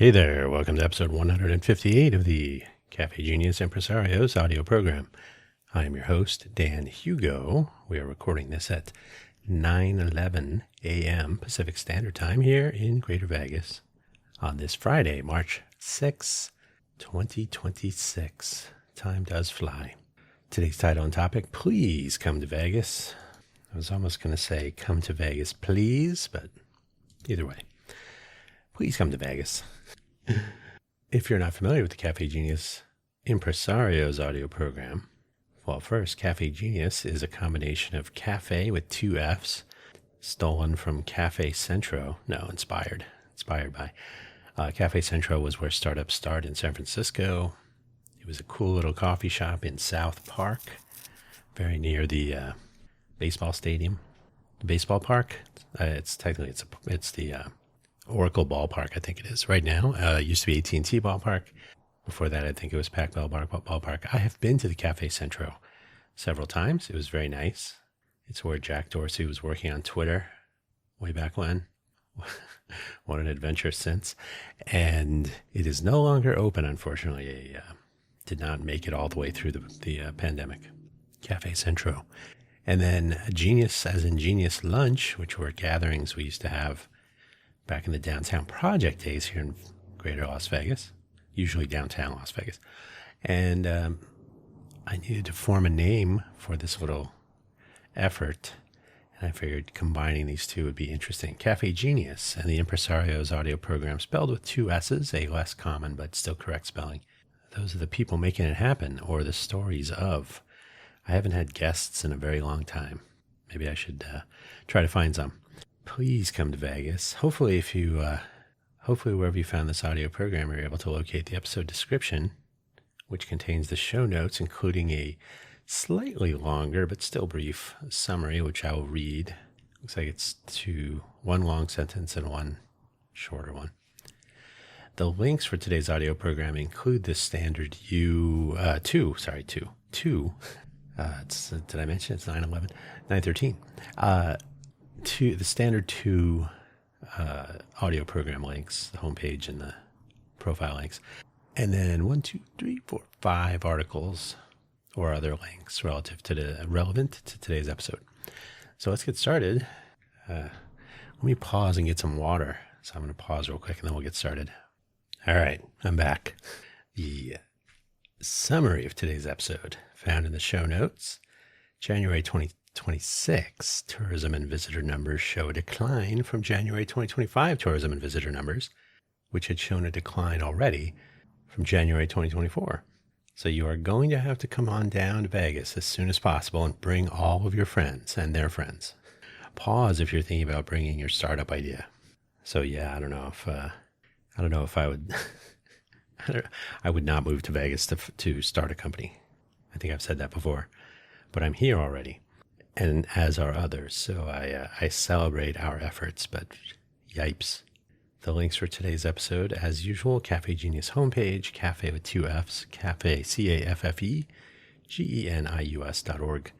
Hey there, welcome to episode 158 of the Cafe Genius Impresarios audio program. I am your host, Dan Hugo. We are recording this at 9:11 a.m. Pacific Standard Time here in Greater Vegas on this Friday, March 6, 2026. Time does fly. Today's title and topic, Please Come to Vegas. I was almost going to say come to Vegas, please, but either way. Please come to Vegas. If you're not familiar with the Cafe Genius Impresarios audio program, well, first, Cafe Genius is a combination of cafe with two F's, stolen from Cafe Centro. No, inspired by. Cafe Centro was where startups start in San Francisco. It was a cool little coffee shop in South Park, very near the baseball stadium, the baseball park. It's the Oracle Ballpark, I think it is right now. It used to be AT&T Ballpark. Before that, I think it was Pac-Bell Ballpark. I have been to the Cafe Centro several times. It was very nice. It's where Jack Dorsey was working on Twitter way back when. What an adventure since. And it is no longer open, unfortunately. Did not make it all the way through the pandemic. Cafe Centro. And then Genius, as in Genius Lunch, which were gatherings we used to have back in the downtown project days here in Greater Las Vegas, usually downtown Las Vegas. And I needed to form a name for this little effort. And I figured combining these two would be interesting. Cafe Genius and the Impresarios audio program, spelled with two S's, a less common but still correct spelling. Those are the people making it happen, or the stories of. I haven't had guests in a very long time. Maybe I should try to find some. Please come to Vegas. Hopefully, wherever you found this audio program, you're able to locate the episode description, which contains the show notes, including a slightly longer but still brief summary, which I will read. Looks like it's one long sentence and one shorter one. The links for today's audio program include the standard two. Did I mention it's 9:13? To the standard two audio program links, the homepage and the profile links, and then 5 articles or other links relevant to today's episode. So let's get started. Let me pause and get some water. So I'm going to pause real quick and then we'll get started. All right, I'm back. The summary of today's episode found in the show notes. January 2026 tourism and visitor numbers show a decline from January 2025 tourism and visitor numbers, which had shown a decline already from January 2024. So you are going to have to come on down to Vegas as soon as possible and bring all of your friends and their friends. Pause if you're thinking about bringing your startup idea. So yeah, I don't know if I would. I would not move to Vegas to start a company. I think I've said that before, but I'm here already. And as are others, so I celebrate our efforts, but yipes. The links for today's episode, as usual, Cafe Genius homepage, cafe with two F's, cafe, CAFFEGENIUS.org.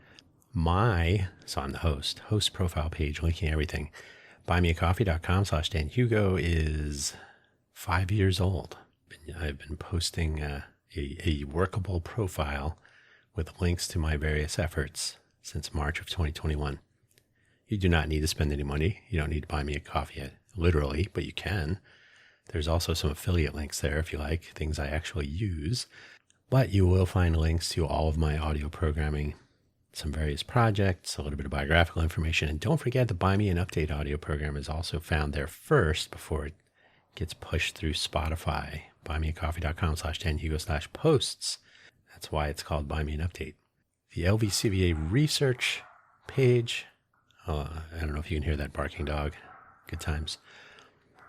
So I'm the host profile page, linking everything. Buymeacoffee.com/Dan Hugo is 5 years old. I've been posting a workable profile with links to my various efforts since March of 2021. You do not need to spend any money. You don't need to buy me a coffee, literally, but you can. There's also some affiliate links there if you like, things I actually use. But you will find links to all of my audio programming, some various projects, a little bit of biographical information. And don't forget the Buy Me an Update audio program is also found there first before it gets pushed through Spotify. Buymeacoffee.com/danhugo/posts. That's why it's called Buy Me an Update. The LVCVA research page. I don't know if you can hear that barking dog. Good times.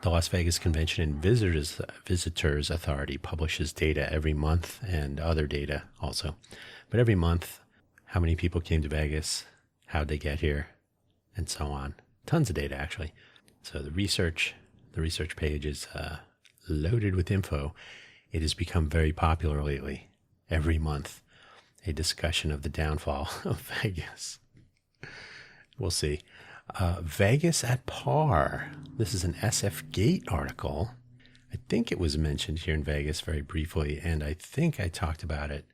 The Las Vegas Convention and Visitors Authority publishes data every month and other data also. But every month, how many people came to Vegas, how'd they get here, and so on. Tons of data, actually. So the research page is loaded with info. It has become very popular lately. Every month, a discussion of the downfall of Vegas. We'll see. Vegas at par. This is an SF Gate article. I think it was mentioned here in Vegas very briefly, and I think I talked about it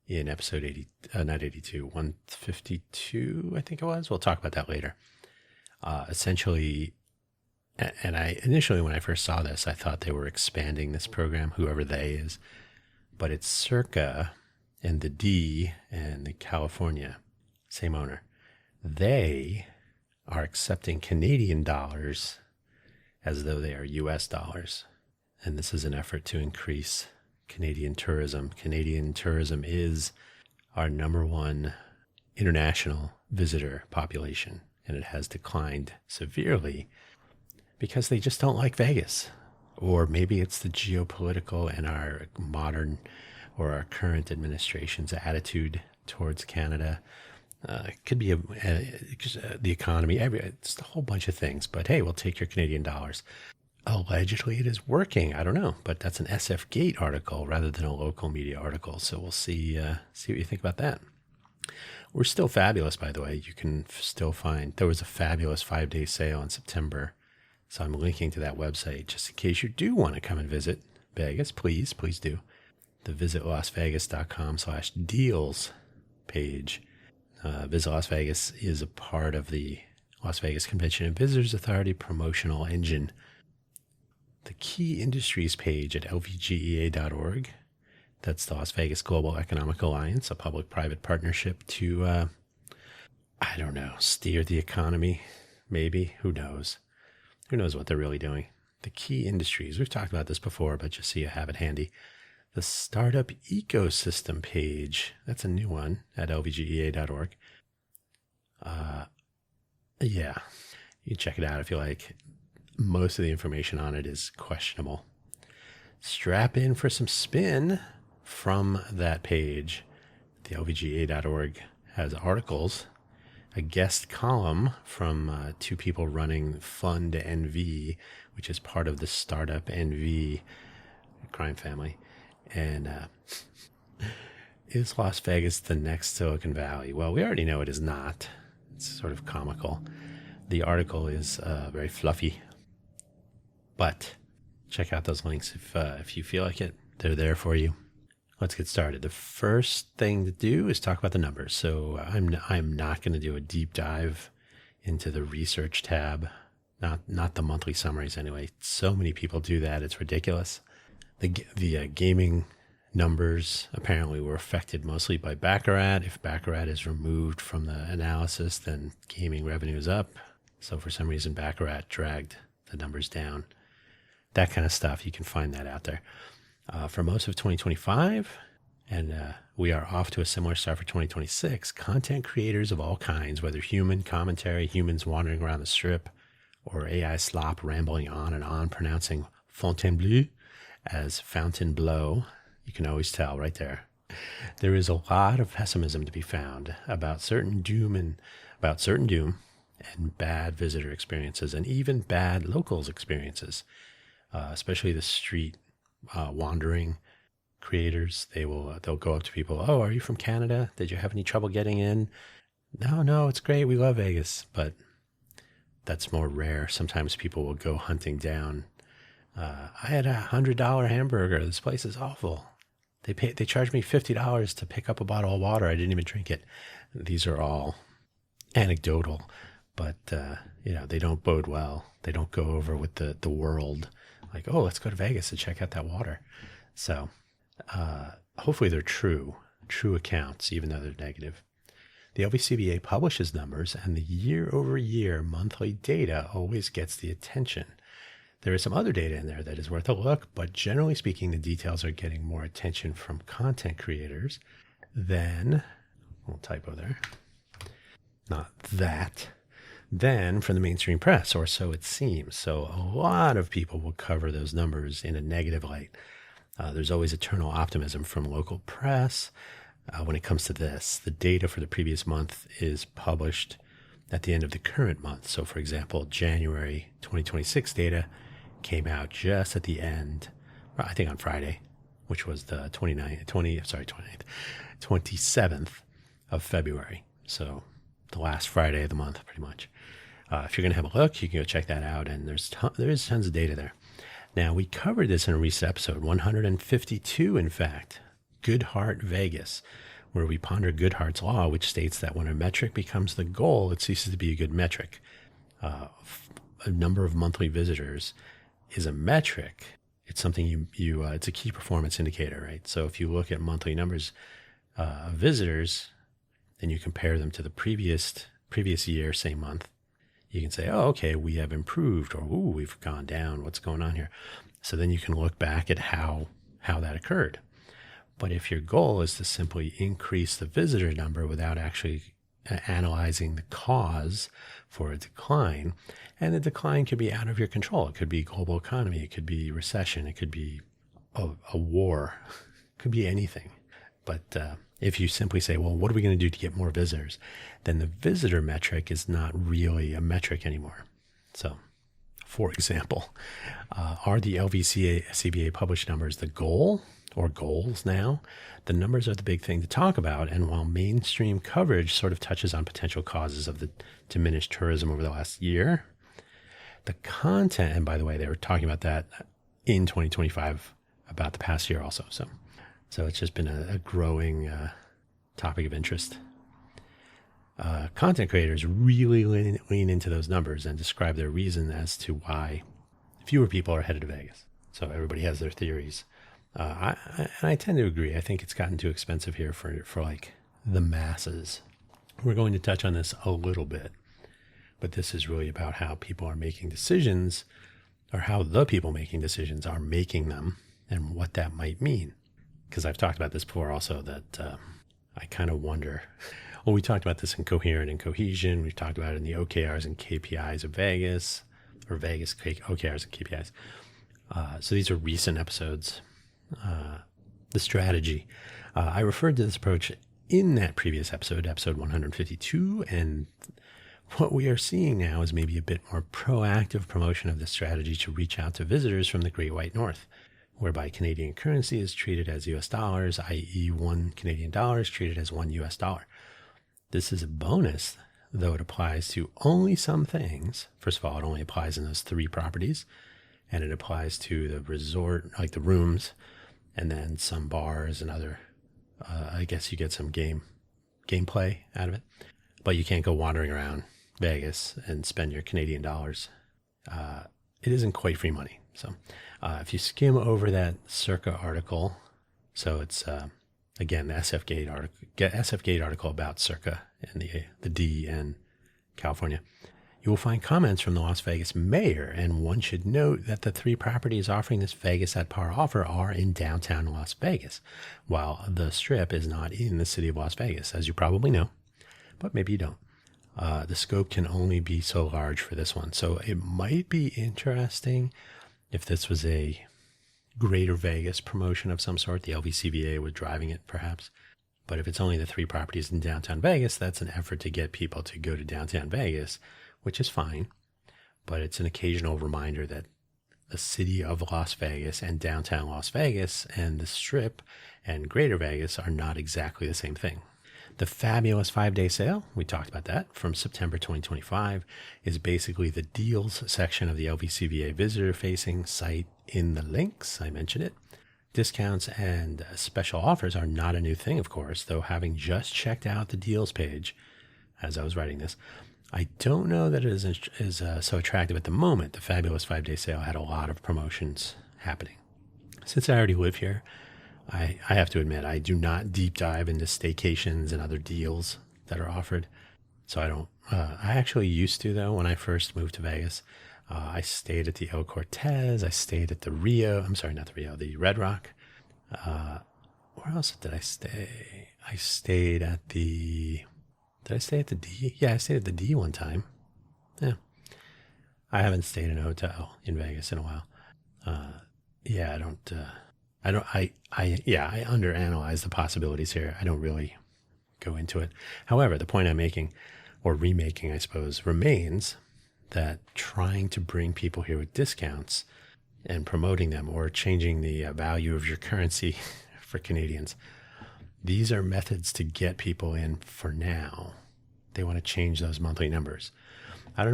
in episode 80, not 82, 152, I think it was. We'll talk about that later. Essentially, and I initially, when I first saw this, I thought they were expanding this program, whoever they is, but it's Circa and the D and the California, same owner. They are accepting Canadian dollars as though they are US dollars. And this is an effort to increase Canadian tourism. Canadian tourism is our number one international visitor population, and it has declined severely because they just don't like Vegas. Or maybe it's the geopolitical and our modern or our current administration's attitude towards Canada. It could be the economy, it's a whole bunch of things. But hey, we'll take your Canadian dollars. Allegedly, it is working. I don't know, but that's an SF Gate article rather than a local media article. So we'll see what you think about that. We're still fabulous, by the way. You can still find, there was a fabulous 5-day sale in September. So I'm linking to that website just in case you do want to come and visit Vegas. Please do. The visitlasvegas.com/deals page. Visit Las Vegas is a part of the Las Vegas Convention and Visitors Authority promotional engine. The key industries page at lvgea.org. That's the Las Vegas Global Economic Alliance, a public-private partnership to, steer the economy, maybe. Who knows? Who knows what they're really doing? The key industries. We've talked about this before, but just so you have it handy. The Startup Ecosystem page. That's a new one at lvgea.org. Yeah, you can check it out if you like. Most of the information on it is questionable. Strap in for some spin from that page. The lvga.org has articles, a guest column from two people running Fund NV, which is part of the Startup NV crime family. And is Las Vegas the next Silicon Valley? Well, we already know it is not. It's sort of comical. The article is very fluffy. But check out those links if you feel like it. They're there for you. Let's get started. The first thing to do is talk about the numbers. So I'm not going to do a deep dive into the research tab, not the monthly summaries anyway. So many people do that. It's ridiculous. The gaming numbers apparently were affected mostly by Baccarat. If Baccarat is removed from the analysis, then gaming revenue is up. So for some reason, Baccarat dragged the numbers down. That kind of stuff. You can find that out there. For most of 2025, and we are off to a similar start for 2026, content creators of all kinds, whether human commentary, humans wandering around the strip, or AI slop rambling on and on, pronouncing Fontainebleau as Fountainebleau, you can always tell right there. There is a lot of pessimism to be found about certain doom and bad visitor experiences and even bad locals experiences. Especially the street wandering creators. They'll go up to people. Oh, are you from Canada? Did you have any trouble getting in? No, it's great. We love Vegas, but that's more rare. Sometimes people will go hunting down. I had a $100 hamburger. This place is awful. They charged me $50 to pick up a bottle of water. I didn't even drink it. These are all anecdotal, but they don't bode well. They don't go over with the world. Like, oh, let's go to Vegas and check out that water. So hopefully they're true accounts, even though they're negative. The LVCVA publishes numbers, and the year-over-year monthly data always gets the attention. There is some other data in there that is worth a look, but generally speaking, the details are getting more attention from content creators than, little typo there, not that, than from the mainstream press, or so it seems. So a lot of people will cover those numbers in a negative light. There's always eternal optimism from local press. When it comes to this, the data for the previous month is published at the end of the current month. So for example, January 2026 data came out just at the end, I think on Friday, which was the 27th of February. So the last Friday of the month, pretty much. If you're going to have a look, you can go check that out, and there is tons of data there. Now, we covered this in a recent episode, 152, in fact, Goodhart Vegas, where we ponder Goodhart's law, which states that when a metric becomes the goal, it ceases to be a good metric. A number of monthly visitors is a metric. It's something it's a key performance indicator, right? So if you look at monthly numbers of visitors and you compare them to the previous year, same month, you can say, oh, okay, we have improved, or ooh, we've gone down. What's going on here? So then you can look back at how that occurred. But if your goal is to simply increase the visitor number without actually analyzing the cause for a decline, and the decline could be out of your control. It could be global economy. It could be recession. It could be a war. It could be anything. But if you simply say, well, what are we going to do to get more visitors? Then the visitor metric is not really a metric anymore. So, for example, are the LVCVA published numbers the goal or goals now? The numbers are the big thing to talk about. And while mainstream coverage sort of touches on potential causes of the diminished tourism over the last year, the content, and by the way, they were talking about that in 2025 about the past year also. So it's just been a growing topic of interest. Content creators really lean into those numbers and describe their reason as to why fewer people are headed to Vegas. So everybody has their theories. I tend to agree. I think it's gotten too expensive here for like the masses. We're going to touch on this a little bit, but this is really about how people are making decisions, or how the people making decisions are making them, and what that might mean. Because I've talked about this before also, that I kind of wonder. Well, we talked about this in Coherent and Cohesion. We've talked about it in the OKRs and KPIs of Vegas, or Vegas OKRs and KPIs. So these are recent episodes. The strategy. I referred to this approach in that previous episode 152, and what we are seeing now is maybe a bit more proactive promotion of the strategy to reach out to visitors from the Great White North, whereby Canadian currency is treated as US dollars, i.e. $1 Canadian is treated as $1 US. This is a bonus, though it applies to only some things. First of all, it only applies in those 3 properties, and it applies to the resort, like the rooms, and then some bars and other, I guess you get some gameplay out of it, but you can't go wandering around Vegas and spend your Canadian dollars. It isn't quite free money. So if you skim over that Circa article, so it's, again, the SF Gate article about Circa and the D and California, you will find comments from the Las Vegas mayor, and one should note that the 3 properties offering this Vegas at par offer are in downtown Las Vegas, while the Strip is not in the city of Las Vegas, as you probably know, but maybe you don't. The scope can only be so large for this one, so it might be interesting if this was a Greater Vegas promotion of some sort. The LVCVA was driving it, perhaps. But if it's only the 3 properties in downtown Vegas, that's an effort to get people to go to downtown Vegas, which is fine, but it's an occasional reminder that the city of Las Vegas and downtown Las Vegas and the Strip and Greater Vegas are not exactly the same thing. The fabulous 5-day sale, we talked about that, from September 2025, is basically the deals section of the LVCVA visitor-facing site in the links. I mentioned it. Discounts and special offers are not a new thing, of course, though having just checked out the deals page as I was writing this, I don't know that it is so attractive at the moment. The fabulous 5-day sale had a lot of promotions happening. Since I already live here, I have to admit, I do not deep dive into staycations and other deals that are offered. So I don't, I actually used to, though, when I first moved to Vegas. I stayed at the El Cortez. I stayed at the the Red Rock. Where else did I stay? Did I stay at the D? Yeah, I stayed at the D one time. Yeah. I haven't stayed in a hotel in Vegas in a while. I underanalyze the possibilities here. I don't really go into it. However, the point I'm making, or remaking, I suppose, remains that trying to bring people here with discounts and promoting them, or changing the value of your currency for Canadians, these are methods to get people in for now. They want to change those monthly numbers. I don't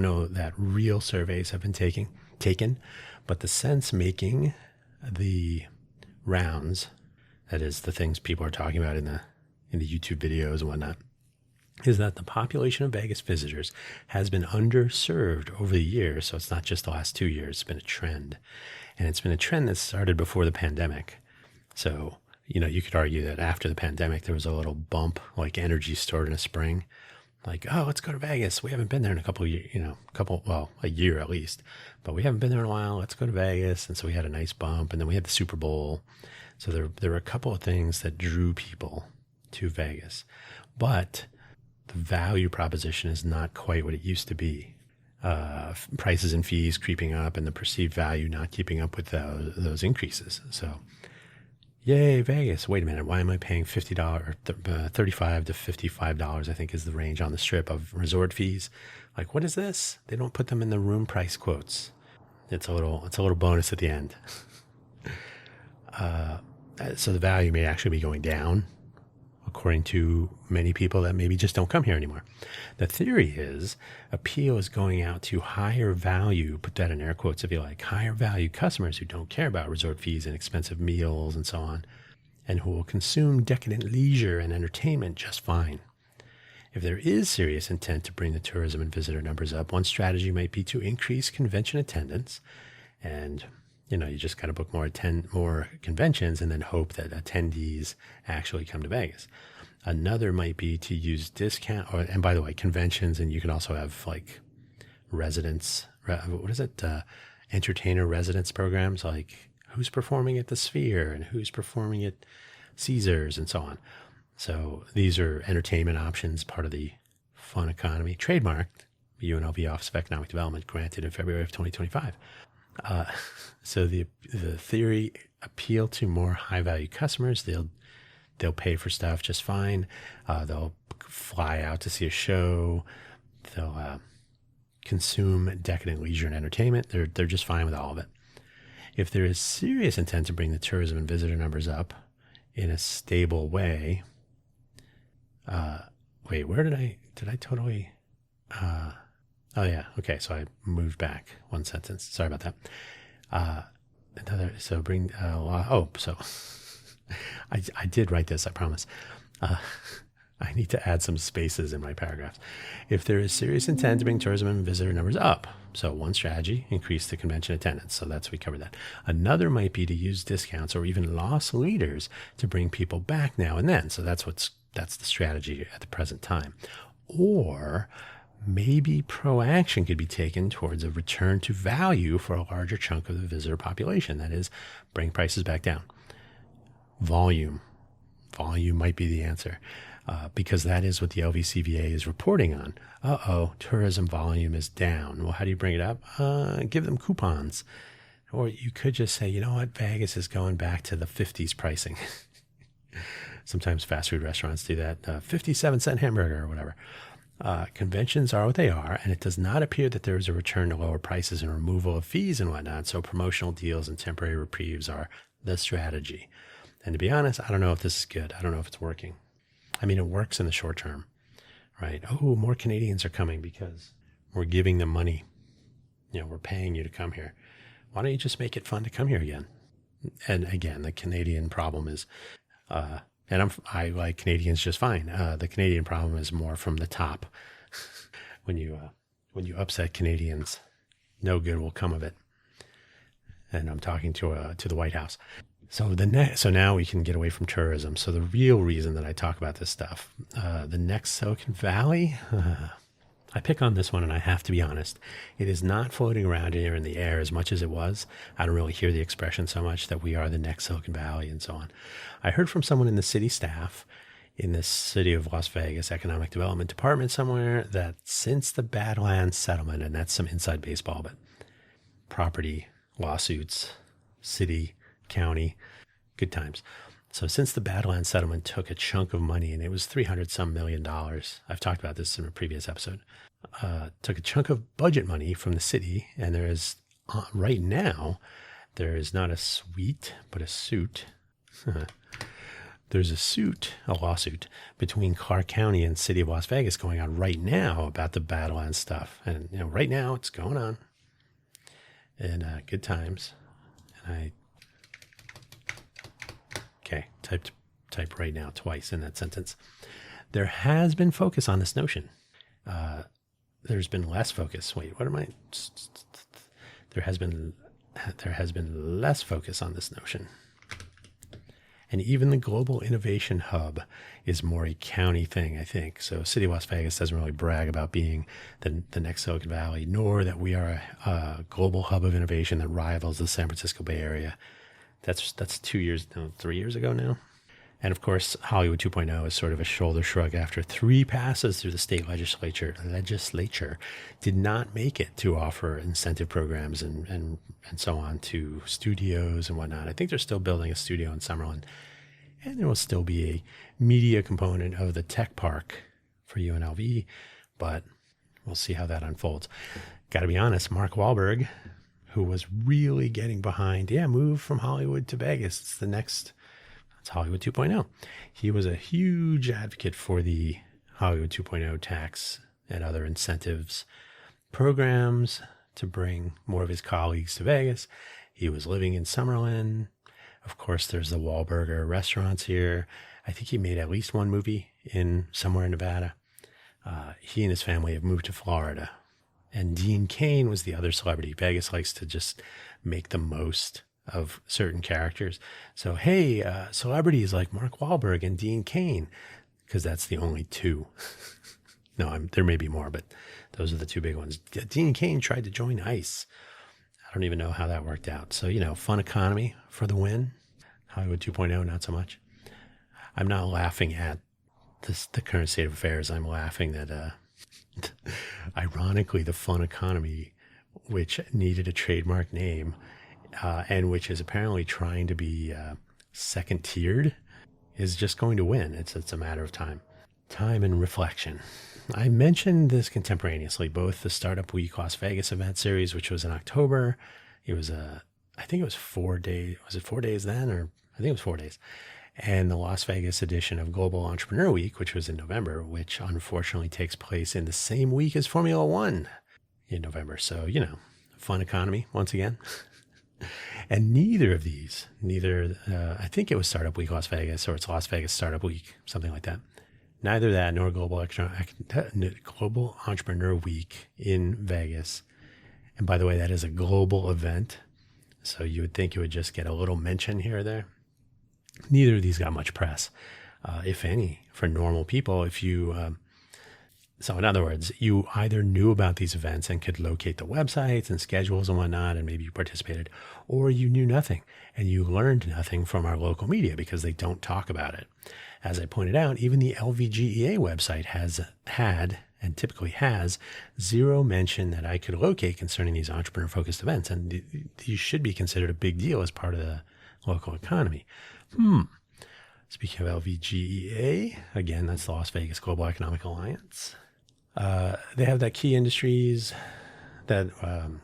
know that real surveys have been taken taken, but the sense making the rounds, that is the things people are talking about in the YouTube videos and whatnot, is that the population of Vegas visitors has been underserved over the years. So it's not just the last 2 years, it's been a trend. And it's been a trend that started before the pandemic. So, you could argue that after the pandemic, there was a little bump, like energy stored in a spring. Like, oh, let's go to Vegas. We haven't been there in a couple of years, a year at least. But we haven't been there in a while. Let's go to Vegas. And so we had a nice bump. And then we had the Super Bowl. So there were a couple of things that drew people to Vegas. But the value proposition is not quite what it used to be. Prices and fees creeping up and the perceived value not keeping up with those increases. So, yay, Vegas. Wait a minute. Why am I paying $50, $35 to $55, I think is the range on the Strip of resort fees? Like, what is this? They don't put them in the room price quotes. It's a little bonus at the end. So the value may actually be going down, according to many people that maybe just don't come here anymore. The theory is appeal is going out to higher value, put that in air quotes if you like, higher value customers who don't care about resort fees and expensive meals and so on, and who will consume decadent leisure and entertainment just fine. If there is serious intent to bring the tourism and visitor numbers up, one strategy might be to increase convention attendance, and you just got to book more conventions and then hope that attendees actually come to Vegas. Another might be to use and by the way, conventions, and you can also have like entertainer residence programs, like who's performing at the Sphere and who's performing at Caesars and so on. So these are entertainment options, part of the fun economy, trademarked UNLV Office of Economic Development, granted in February of 2025. So the theory, appeal to more high value customers. They'll pay for stuff just fine. They'll fly out to see a show. They'll consume decadent leisure and entertainment. They're just fine with all of it. If there is serious intent to bring the tourism and visitor numbers up in a stable way, where did I totally? Oh yeah. Okay. So I moved back one sentence. Sorry about that. I did write this, I promise. I need to add some spaces in my paragraphs. If there is serious intent to bring tourism and visitor numbers up. So one strategy, increase the convention attendance. So we covered that. Another might be to use discounts or even loss leaders to bring people back now and then. So that's the strategy at the present time. Or maybe proaction could be taken towards a return to value for a larger chunk of the visitor population. That is, bring prices back down. Volume might be the answer, because that is what the LVCVA is reporting on. Tourism volume is down. Well, how do you bring it up? Give them coupons. Or you could just say, you know what, Vegas is going back to the 50s pricing. Sometimes fast food restaurants do that, 57-cent hamburger or whatever. Conventions are what they are, and it does not appear that there is a return to lower prices and removal of fees and whatnot, so promotional deals and temporary reprieves are the strategy. And to be honest, I don't know if this is good. I don't know if it's working. I mean, it works in the short term, right? Oh, more Canadians are coming because we're giving them money. We're paying you to come here. Why don't you just make it fun to come here again? And again, the Canadian problem is, I like Canadians just fine. The Canadian problem is more from the top. When you upset Canadians, no good will come of it. And I'm talking to the White House. So now we can get away from tourism. So the real reason that I talk about this stuff, the next Silicon Valley, I pick on this one, and I have to be honest. It is not floating around here in the air as much as it was. I don't really hear the expression so much that we are the next Silicon Valley and so on. I heard from someone in the city staff in the city of Las Vegas Economic Development Department somewhere that since the Badlands settlement, and that's some inside baseball, but property, lawsuits, city, county, good times. So since the Badlands settlement took a chunk of money, and it was $300-some million, I've talked about this in a previous episode, took a chunk of budget money from the city, and there is, right now, there is not a suite, but a suit. There's a lawsuit between Clark County and City of Las Vegas going on right now about the Badlands stuff. And right now it's going on. in good times. And type right now twice in that sentence. There has been focus on this notion. There's been less focus. Wait, what am I? There has been less focus on this notion. And even the Global Innovation Hub is more a county thing, I think. So City of Las Vegas doesn't really brag about being the next Silicon Valley, nor that we are a global hub of innovation that rivals the San Francisco Bay Area. That's 3 years ago now. And of course, Hollywood 2.0 is sort of a shoulder shrug after 3 passes through the state legislature did not make it to offer incentive programs and so on to studios and whatnot. I think they're still building a studio in Summerlin, and there will still be a media component of the tech park for UNLV, but we'll see how that unfolds. Got to be honest, Mark Wahlberg, who was really getting behind, move from Hollywood to Vegas. It's Hollywood 2.0. He was a huge advocate for the Hollywood 2.0 tax and other incentives programs to bring more of his colleagues to Vegas. He was living in Summerlin. Of course, there's the Wahlburger restaurants here. I think he made at least one movie somewhere in Nevada. He and his family have moved to Florida. And Dean Cain was the other celebrity. Vegas likes to just make the most of certain characters. So, hey, celebrities like Mark Wahlberg and Dean Cain, because that's the only 2. No, there may be more, but those are the 2 big ones. Dean Cain tried to join ICE. I don't even know how that worked out. So, fun economy for the win. Hollywood 2.0, not so much. I'm not laughing at the current state of affairs. I'm laughing that, ironically, the fun economy, which needed a trademark name, and which is apparently trying to be second-tiered, is just going to win. It's a matter of time and reflection. I mentioned this contemporaneously, both the Startup Week Las Vegas event series, which was in October. It was I think it was 4 days. Was it 4 days then? Or I think it was 4 days. And the Las Vegas edition of Global Entrepreneur Week, which was in November, which unfortunately takes place in the same week as Formula One in November. So, fun economy once again. And neither of these, I think it was Startup Week Las Vegas, or it's Las Vegas Startup Week, something like that. Neither that nor Global Entrepreneur Week in Vegas. And by the way, that is a global event. So you would think you would just get a little mention here or there. Neither of these got much press, if any, for normal people. So in other words, you either knew about these events and could locate the websites and schedules and whatnot, and maybe you participated, or you knew nothing and you learned nothing from our local media because they don't talk about it. As I pointed out, even the LVGEA website has had and typically has 0 mention that I could locate concerning these entrepreneur-focused events, and these should be considered a big deal as part of the local economy. Speaking of LVGEA, again, that's the Las Vegas Global Economic Alliance. They have that key industries that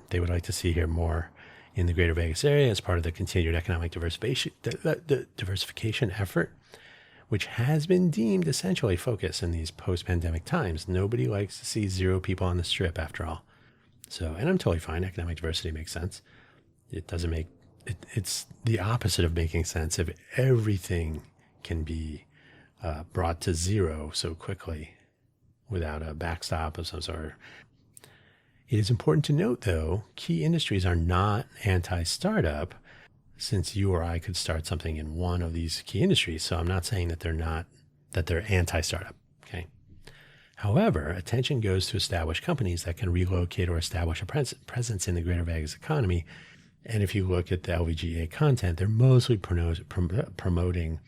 they would like to see here more in the greater Vegas area as part of the continued economic diversification effort, which has been deemed essentially focus in these post-pandemic times. Nobody likes to see 0 people on the strip after all. So, and I'm totally fine. Economic diversity makes sense. It's the opposite of making sense if everything can be brought to 0 so quickly without a backstop of some sort. It is important to note, though, key industries are not anti-startup, since you or I could start something in one of these key industries. So I'm not saying that they're anti-startup. Okay. However, attention goes to established companies that can relocate or establish a presence in the greater Vegas economy. And if you look at the LVGA content, they're mostly promoting,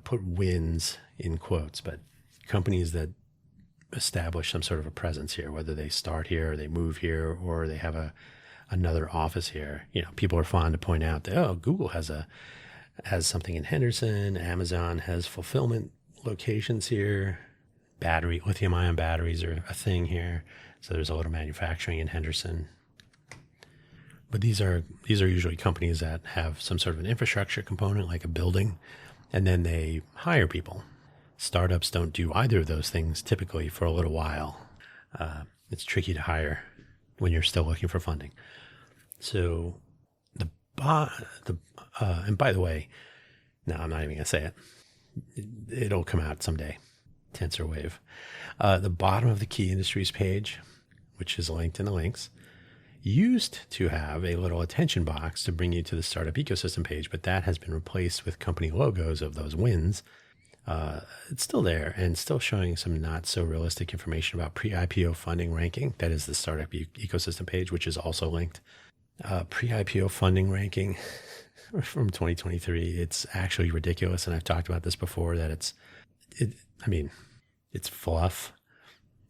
put wins in quotes, but companies that establish some sort of a presence here, whether they start here or they move here or they have another office here. People are fond to point out that, Google has something in Henderson, Amazon has fulfillment locations here, lithium-ion batteries are a thing here. So there's a little manufacturing in Henderson. But these are usually companies that have some sort of an infrastructure component, like a building, and then they hire people. Startups don't do either of those things typically for a little while. It's tricky to hire when you're still looking for funding. So and by the way, no, I'm not even going to say it. It'll come out someday. Tensor Wave. The bottom of the key industries page, which is linked in the links, used to have a little attention box to bring you to the startup ecosystem page, but that has been replaced with company logos of those wins. It's still there and still showing some not so realistic information about pre-IPO funding ranking. That is the startup ecosystem page, which is also linked. Pre-IPO funding ranking from 2023. It's actually ridiculous. And I've talked about this before, that it's fluff.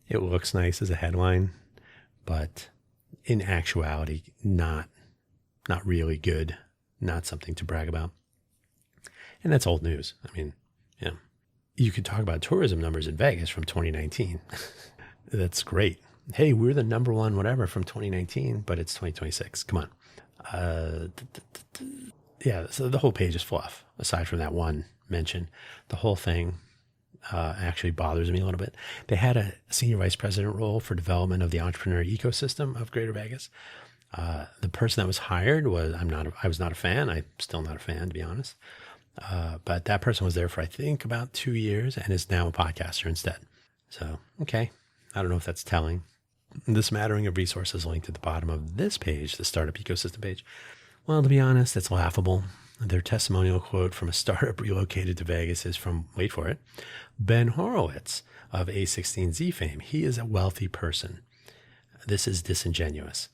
It looks nice as a headline, but in actuality, not really good, not something to brag about. And that's old news. You could talk about tourism numbers in Vegas from 2019. That's great. Hey, we're the number one whatever from 2019, but it's 2026. Come on. Yeah, so the whole page is fluff, aside from that one mention. The whole thing actually bothers me a little bit. They had a senior vice president role for development of the entrepreneur ecosystem of Greater Vegas. The person that was hired I was not a fan. I'm still not a fan, to be honest. But that person was there for, I think, about 2 years and is now a podcaster instead. So, okay. I don't know if that's telling. The smattering of resources linked at the bottom of this page, the startup ecosystem page. Well, to be honest, it's laughable. Their testimonial quote from a startup relocated to Vegas is from, wait for it, Ben Horowitz of A16Z fame. He is a wealthy person. This is disingenuous.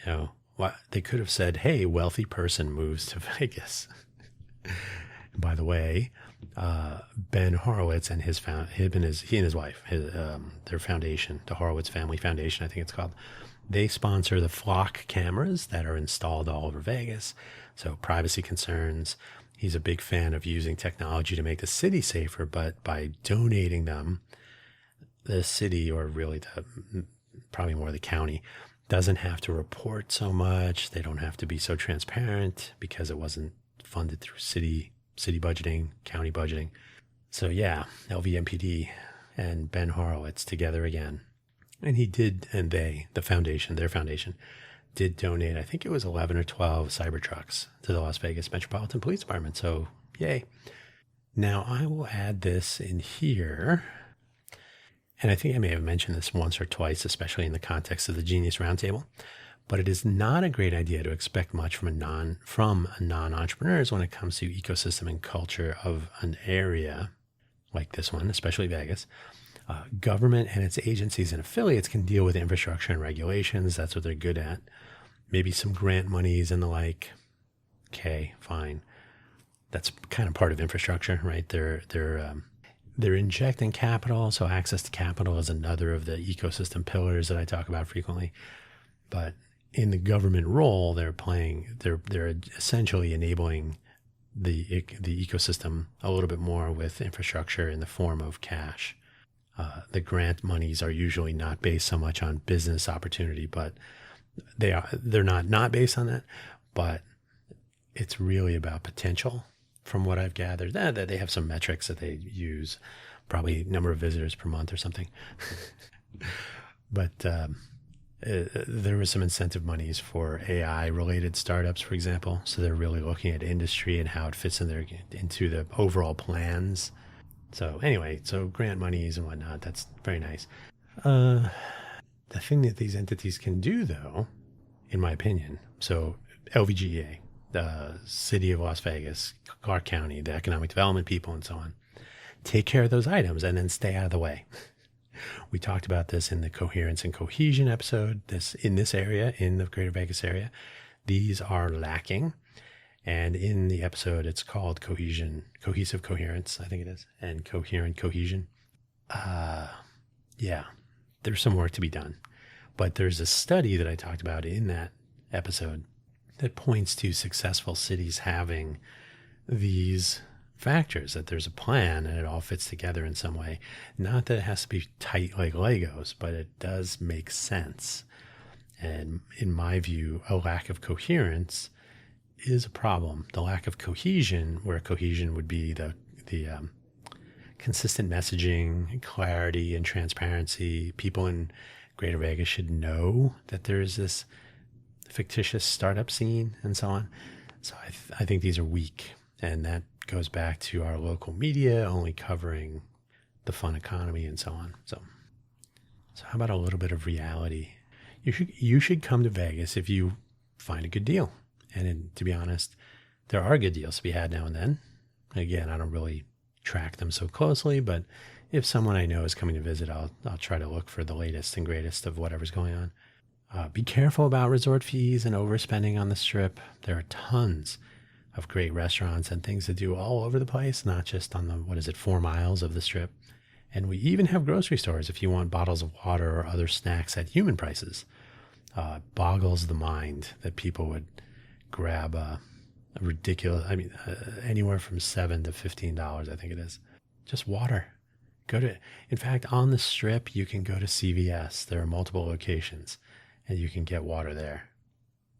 They could have said, hey, wealthy person moves to Vegas. By the way, Ben Horowitz and he and his wife, their foundation, the Horowitz Family Foundation, I think it's called, they sponsor the flock cameras that are installed all over Vegas. So privacy concerns. He's a big fan of using technology to make the city safer, but by donating them, the city, or really probably more the county, doesn't have to report so much. They don't have to be so transparent because it wasn't funded through city budgeting, county budgeting. So yeah, LVMPD and Ben Horowitz together again. And their foundation, did donate, I think it was 11 or 12 Cybertrucks to the Las Vegas Metropolitan Police Department. So yay. Now I will add this in here. And I think I may have mentioned this once or twice, especially in the context of the Genius Roundtable. But it is not a great idea to expect much from non-entrepreneurs when it comes to ecosystem and culture of an area like this one, especially Vegas. Government and its agencies and affiliates can deal with infrastructure and regulations. That's what they're good at. Maybe some grant monies and the like. Okay, fine. That's kind of part of infrastructure, right? They're injecting capital, so access to capital is another of the ecosystem pillars that I talk about frequently. But in the government role, they're essentially enabling the ecosystem a little bit more with infrastructure in the form of cash. The grant monies are usually not based so much on business opportunity, but they're not based on that. But it's really about potential, from what I've gathered. That they have some metrics that they use, probably number of visitors per month or something. But there was some incentive monies for AI-related startups, for example. So they're really looking at industry and how it fits into the overall plans. So anyway, grant monies and whatnot, that's very nice. The thing that these entities can do, though, in my opinion, so LVGEA, the city of Las Vegas, Clark County, the economic development people, and so on, take care of those items and then stay out of the way. We talked about this in the coherence and cohesion episode. In this area, in the Greater Vegas area, these are lacking. And in the episode, it's called cohesive coherence, I think it is, and coherent cohesion. Yeah, there's some work to be done. But there's a study that I talked about in that episode that points to successful cities having these factors, that there's a plan and it all fits together in some way. Not that it has to be tight like Legos, but it does make sense. And in my view, a lack of coherence is a problem. The lack of cohesion, where cohesion would be the consistent messaging, clarity, and transparency. People in Greater Vegas should know that there's this fictitious startup scene and so on. So I think these are weak. And that goes back to our local media only covering the fun economy and so on. So how about a little bit of reality? You should come to Vegas if you find a good deal. And to be honest, there are good deals to be had now and then. Again, I don't really track them so closely, but if someone I know is coming to visit, I'll try to look for the latest and greatest of whatever's going on. Be careful about resort fees and overspending on the Strip. There are tons of great restaurants and things to do all over the place, not just on the, 4 miles of the Strip. And we even have grocery stores if you want bottles of water or other snacks at human prices. Boggles the mind that people would grab a ridiculous, anywhere from $7 to $15, I think it is. Just water. In fact, on the Strip, you can go to CVS. There are multiple locations, and you can get water there.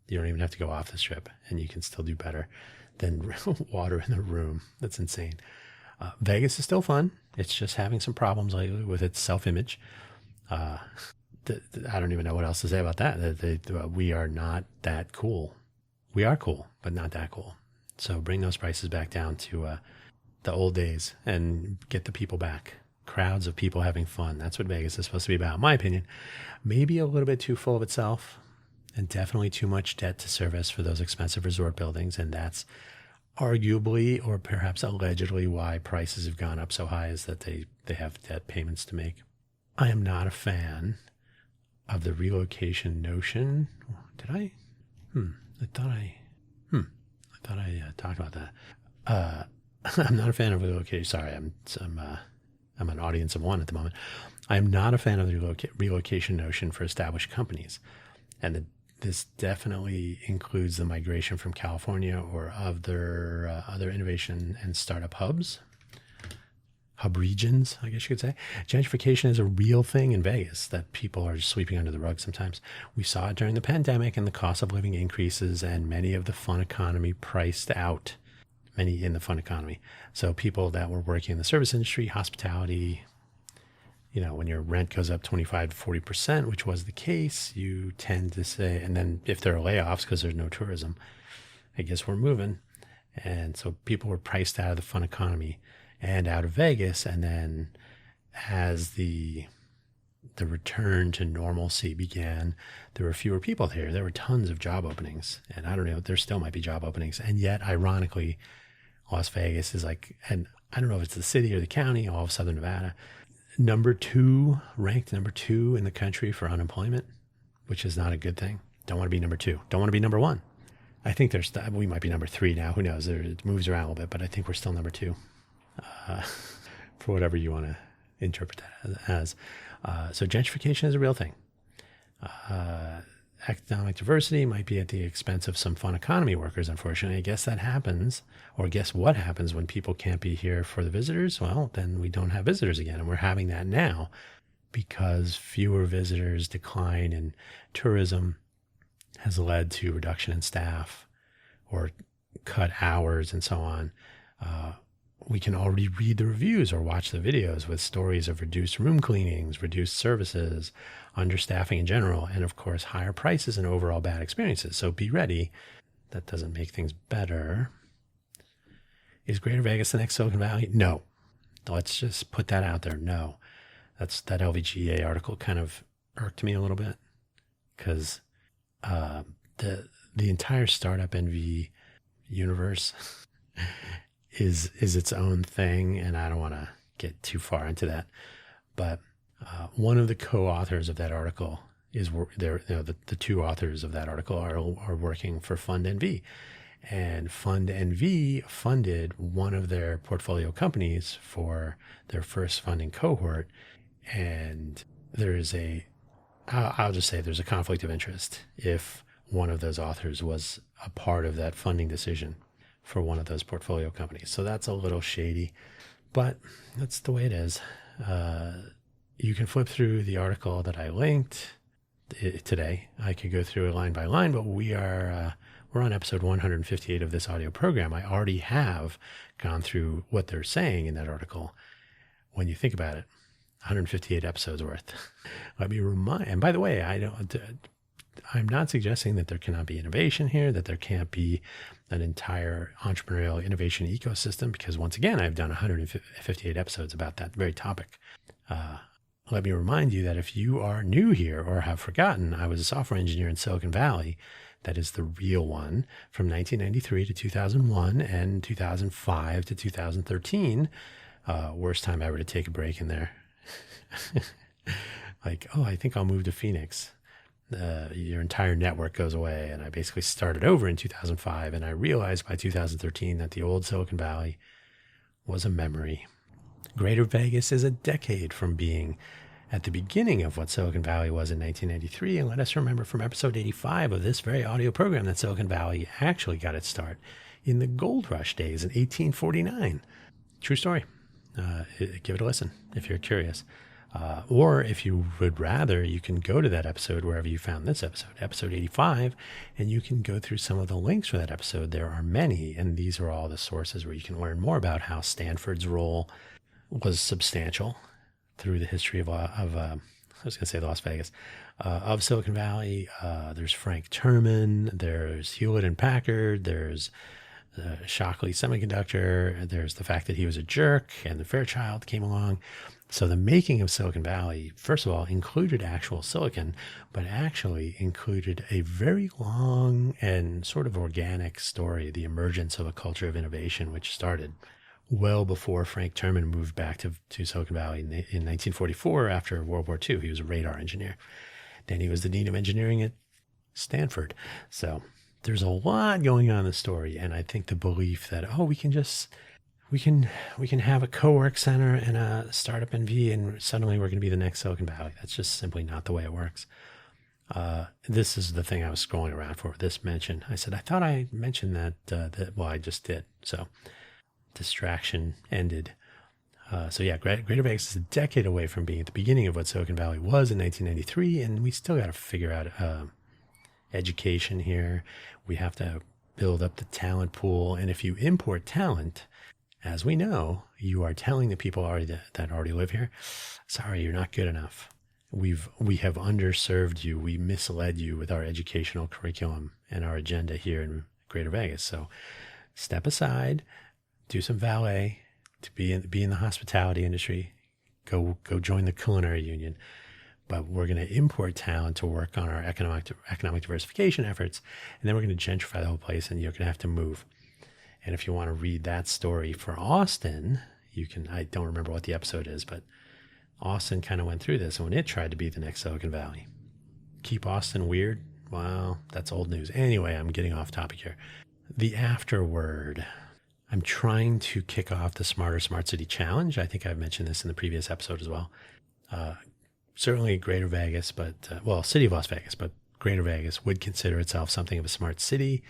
You don't even have to go off the Strip, and you can still do better than water in the room. That's insane. Vegas is still fun. It's just having some problems lately with its self-image. I don't even know what else to say about that. We are not that cool. We are cool, but not that cool. So bring those prices back down to the old days and get the people back. Crowds of people having fun. That's what Vegas is supposed to be about, in my opinion. Maybe a little bit too full of itself and definitely too much debt to service for those expensive resort buildings. And that's arguably or perhaps allegedly why prices have gone up so high, is that they have debt payments to make. I am not a fan of the relocation notion. Did I? I thought I talked about that. I'm not a fan of relocation. Sorry, I'm an audience of one at the moment. I'm not a fan of the relocation notion for established companies. And this definitely includes the migration from California or other innovation and startup hub regions, I guess you could say. Gentrification is a real thing in Vegas that people are sweeping under the rug sometimes. We saw it during the pandemic and the cost of living increases, and many of the fun economy priced out. Many in the fun economy. So people that were working in the service industry, hospitality, when your rent goes up 25 to 40%, which was the case, you tend to say, and then if there are layoffs because there's no tourism, I guess we're moving. And so people were priced out of the fun economy and out of Vegas. And then as the return to normalcy began, there were fewer people there. There were tons of job openings. And I don't know, there still might be job openings. And yet, ironically, Las Vegas is and I don't know if it's the city or the county, all of Southern Nevada, ranked number two in the country for unemployment, which is not a good thing. Don't want to be number two. Don't want to be number one. I think we might be number 3 now. Who knows? It moves around a little bit, but I think we're still number 2 for whatever you want to interpret that as. So gentrification is a real thing. Economic diversity might be at the expense of some fun economy workers, unfortunately. I guess that happens, or guess what happens when people can't be here for the visitors? Well, then we don't have visitors again, and we're having that now because fewer visitors, decline in tourism has led to reduction in staff or cut hours and so on. We can already read the reviews or watch the videos with stories of reduced room cleanings, reduced services, understaffing in general, and of course, higher prices and overall bad experiences. So be ready. That doesn't make things better. Is Greater Vegas the next Silicon Valley? No. Let's just put that out there. No. That LVGA article kind of irked me a little bit because the entire startup NV universe is its own thing, and I don't want to get too far into that. But one of the co-authors of that article is the 2 authors of that article are working for Fund NV, and Fund NV funded one of their portfolio companies for their first funding cohort, and I'll just say there's a conflict of interest if one of those authors was a part of that funding decision for one of those portfolio companies. So that's a little shady, but that's the way it is. You can flip through the article that I linked today. I could go through it line by line, but we're on episode 158 of this audio program. I already have gone through what they're saying in that article. When you think about it, 158 episodes worth. Let me remind, and by the way, I'm not suggesting that there cannot be innovation here, that there can't be an entire entrepreneurial innovation ecosystem, because once again, I've done 158 episodes about that very topic. Let me remind you that if you are new here or have forgotten, I was a software engineer in Silicon Valley. That is the real one, from 1993 to 2001 and 2005 to 2013. Worst time ever to take a break in there. Like, oh, I think I'll move to Phoenix. Your entire network goes away. And I basically started over in 2005. And I realized by 2013 that the old Silicon Valley was a memory. Greater Vegas is a decade from being at the beginning of what Silicon Valley was in 1993. And let us remember from episode 85 of this very audio program that Silicon Valley actually got its start in the gold rush days in 1849. True story. Give it a listen if you're curious. Or if you would rather, you can go to that episode wherever you found this episode, episode 85, and you can go through some of the links for that episode. There are many, and these are all the sources where you can learn more about how Stanford's role was substantial through the history of I was going to say Las Vegas, of Silicon Valley. There's Frank Terman, there's Hewlett and Packard, there's Shockley Semiconductor, there's the fact that he was a jerk and the Fairchild came along. So the making of Silicon Valley, first of all, included actual silicon, but actually included a very long and sort of organic story, the emergence of a culture of innovation, which started well before Frank Terman moved back to Silicon Valley in 1944 after World War II. He was a radar engineer. Then he was the dean of engineering at Stanford. So there's a lot going on in the story. And I think the belief that, oh, we can have a co-work center and a startup NV and suddenly we're going to be the next Silicon Valley. That's just simply not the way it works. This is the thing I was scrolling around for, this mention. I said, I thought I mentioned that, well, I just did. So distraction ended. So yeah, Greater Vegas is a decade away from being at the beginning of what Silicon Valley was in 1993. And we still got to figure out education here. We have to build up the talent pool. And if you import talent, as we know, you are telling the people that already live here, sorry, you're not good enough. We have underserved you. We misled you with our educational curriculum and our agenda here in Greater Vegas. So step aside, do some valet to be in the hospitality industry. Go join the culinary union. But we're going to import talent to work on our economic diversification efforts, and then we're going to gentrify the whole place, and you're going to have to move. And if you want to read that story for Austin, you can. I don't remember what the episode is, but Austin kind of went through this when it tried to be the next Silicon Valley. Keep Austin weird? Well, that's old news. Anyway, I'm getting off topic here. The afterword. I'm trying to kick off the Smarter Smart City Challenge. I think I've mentioned this in the previous episode as well. Certainly Greater Vegas, City of Las Vegas, but Greater Vegas would consider itself something of a smart city.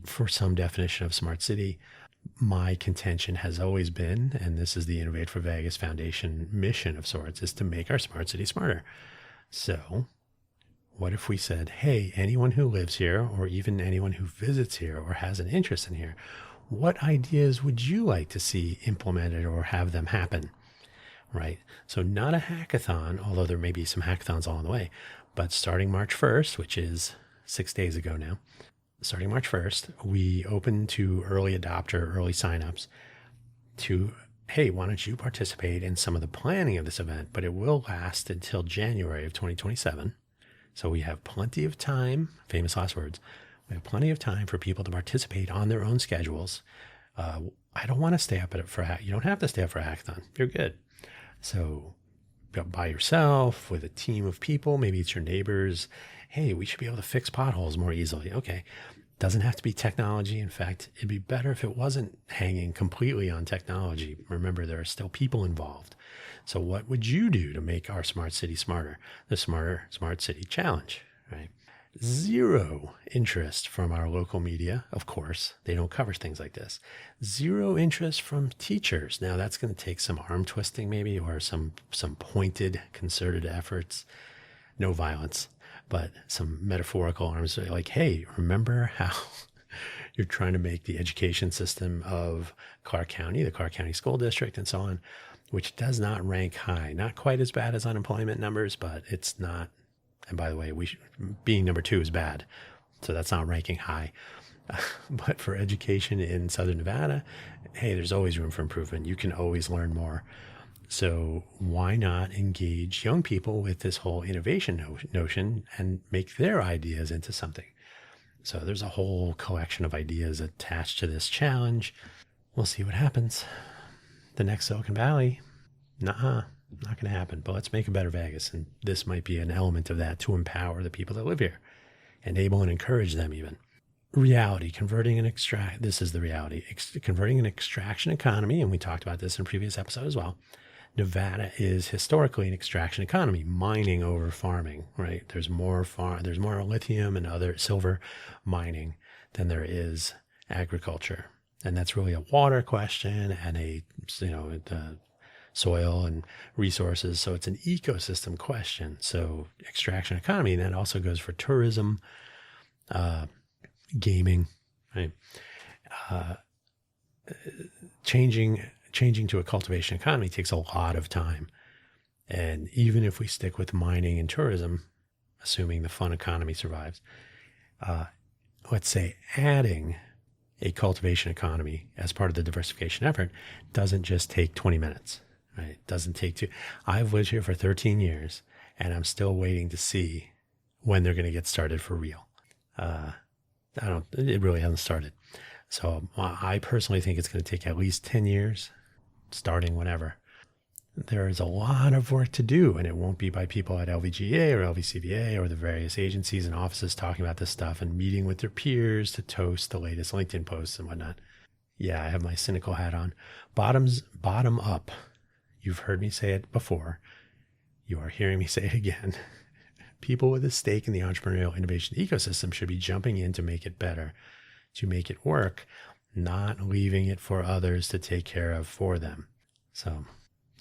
For some definition of smart city, my contention has always been, and this is the Innovate for Vegas Foundation mission of sorts, is to make our smart city smarter. So what if we said, hey, anyone who lives here, or even anyone who visits here or has an interest in here, what ideas would you like to see implemented or have them happen? Right? So not a hackathon, although there may be some hackathons along the way, but starting March 1st, which is 6 days ago now, starting March 1st, we open to early adopter, early signups to, hey, why don't you participate in some of the planning of this event? But it will last until January of 2027. So we have plenty of time, famous last words, we have plenty of time for people to participate on their own schedules. I don't want to stay up you don't have to stay up for a hackathon. You're good. So by yourself, with a team of people, maybe it's your neighbors. Hey, we should be able to fix potholes more easily. Okay. Doesn't have to be technology. In fact, it'd be better if it wasn't hanging completely on technology. Remember, there are still people involved. So what would you do to make our smart city smarter? The Smarter Smart City Challenge, right? Zero interest from our local media. Of course, they don't cover things like this. Zero interest from teachers. Now that's going to take some arm twisting maybe, or some pointed concerted efforts. No violence, but some metaphorical arms. Like, hey, remember how you're trying to make the education system of Clark County, the Clark County School District and so on, which does not rank high. Not quite as bad as unemployment numbers, but it's not And by the way, being number 2 is bad. So that's not ranking high. But for education in Southern Nevada, hey, there's always room for improvement. You can always learn more. So why not engage young people with this whole innovation notion and make their ideas into something? So there's a whole collection of ideas attached to this challenge. We'll see what happens. The next Silicon Valley, not going to happen. But let's make a better Vegas. And this might be an element of that to empower the people that live here, enable and encourage them even. Reality, this is the reality. Converting an extraction economy, and we talked about this in a previous episode as well. Nevada is historically an extraction economy, mining over farming, right? There's more lithium and other silver mining than there is agriculture. And that's really a water question and a soil and resources. So it's an ecosystem question. So extraction economy, and that also goes for tourism, gaming, right? Changing to a cultivation economy takes a lot of time. And even if we stick with mining and tourism, assuming the fun economy survives, let's say adding a cultivation economy as part of the diversification effort doesn't just take 20 minutes, right? It doesn't take two. I've lived here for 13 years and I'm still waiting to see when they're going to get started for real. It really hasn't started. So I personally think it's going to take at least 10 years, starting whenever. There is a lot of work to do, and it won't be by people at LVGA or LVCVA or the various agencies and offices talking about this stuff and meeting with their peers to toast the latest LinkedIn posts and whatnot. Yeah, I have my cynical hat on. Bottom up. You've heard me say it before. You are hearing me say it again. People with a stake in the entrepreneurial innovation ecosystem should be jumping in to make it better, to make it work, not leaving it for others to take care of for them. So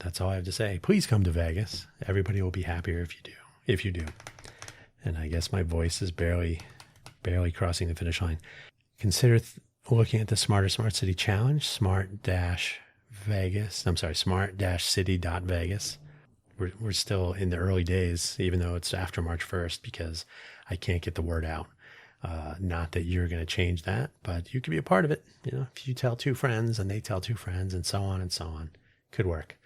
that's all I have to say. Please come to Vegas. Everybody will be happier if you do. And I guess my voice is barely crossing the finish line. Consider looking at the Smarter Smart City Challenge, smart-city.vegas. We're still in the early days, even though it's after March 1st, because I can't get the word out. Not that you're going to change that, but you could be a part of it. If you tell 2 friends and they tell 2 friends and so on and so on, could work.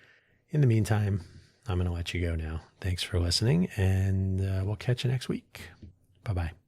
In the meantime, I'm going to let you go now. Thanks for listening, and we'll catch you next week. Bye-bye.